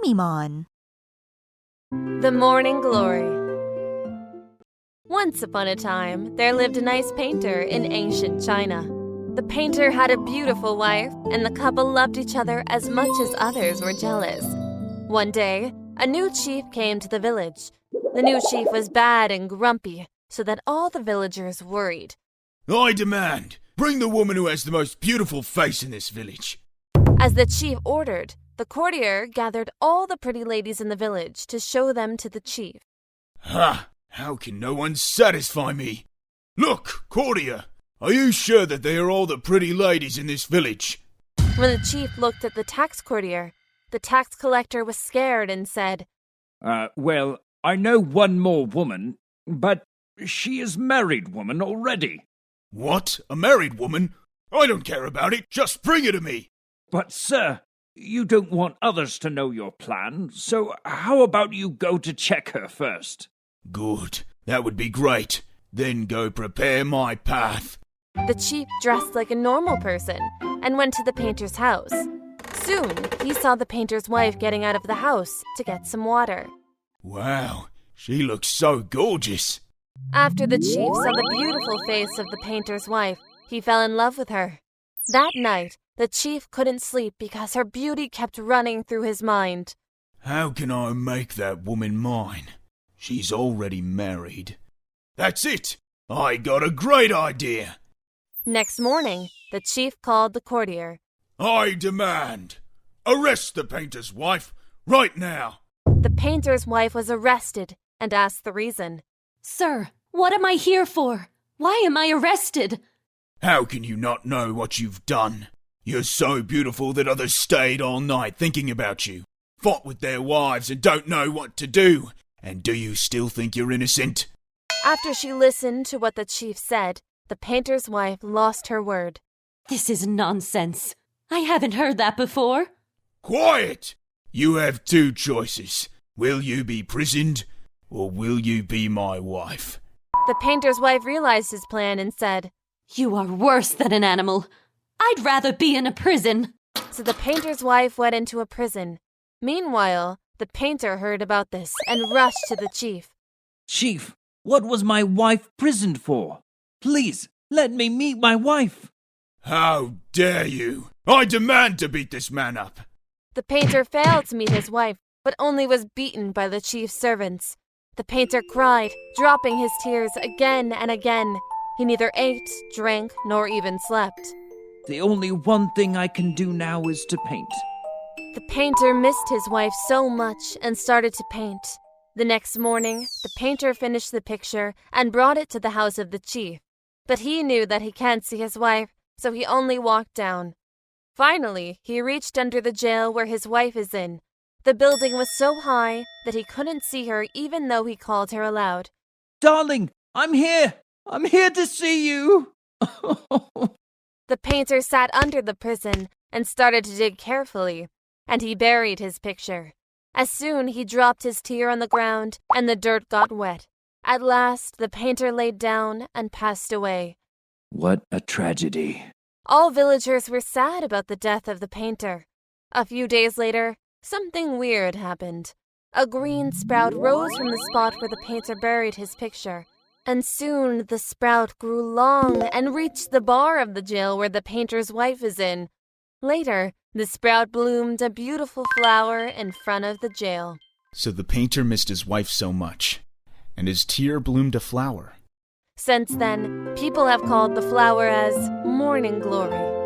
YOMIMON. The Morning Glory. Once upon a time, there lived a nice painter in ancient China. The painter had a beautiful wife, and the couple loved each other as much as others were jealous. One day, a new chief came to the village. The new chief was bad and grumpy, so that all the villagers worried. I demand, bring the woman who has the most beautiful face in this village. As the chief ordered, the courtier gathered all the pretty ladies in the village to show them to the chief. Ha! How can no one satisfy me? Look, courtier, are you sure that they are all the pretty ladies in this village? When the chief looked at the tax courtier, the tax collector was scared and said, Well, I know one more woman, but she is married woman already. What? A married woman? I don't care about it. Just bring her to me. But, sir, you don't want others to know your plan, so how about you go to check her first? Good. That would be great. Then go prepare my path. The chief dressed like a normal person and went to the painter's house. Soon, he saw the painter's wife getting out of the house to get some water. Wow, she looks so gorgeous. After the chief saw the beautiful face of the painter's wife, he fell in love with her. That night, the chief couldn't sleep because her beauty kept running through his mind. How can I make that woman mine? She's already married. That's it! I got a great idea! Next morning, the chief called the courtier. I demand, arrest the painter's wife right now! The painter's wife was arrested and asked the reason. Sir, what am I here for? Why am I arrested? How can you not know what you've done? You're so beautiful that others stayed all night thinking about you, fought with their wives and don't know what to do. And do you still think you're innocent? After she listened to what the chief said, the painter's wife lost her word. This is nonsense. I haven't heard that before. Quiet! You have two choices. Will you be prisoned, or will you be my wife? The painter's wife realized his plan and said, You are worse than an animal. I'd rather be in a prison. So the painter's wife went into a prison. Meanwhile, the painter heard about this and rushed to the chief. Chief, what was my wife prisoned for? Please, let me meet my wife. How dare you! I demand to beat this man up! The painter failed to meet his wife, but only was beaten by the chief's servants. The painter cried, dropping his tears again and again. He neither ate, drank, nor even slept. The only one thing I can do now is to paint. The painter missed his wife so much and started to paint. The next morning, the painter finished the picture and brought it to the house of the chief. But he knew that he can't see his wife, so he only walked down. Finally, he reached under the jail where his wife is in. The building was so high that he couldn't see her even though he called her aloud. Darling, I'm here! I'm here to see you! The painter sat under the prison and started to dig carefully, and he buried his picture. As soon he dropped his tear on the ground, and the dirt got wet. At last, the painter laid down and passed away. What a tragedy. All villagers were sad about the death of the painter. A few days later, something weird happened. A green sprout rose from the spot where the painter buried his picture. And soon the sprout grew long and reached the bar of the jail where the painter's wife is in. Later, the sprout bloomed a beautiful flower in front of the jail. So the painter missed his wife so much, and his tear bloomed a flower. Since then, people have called the flower as Morning Glory.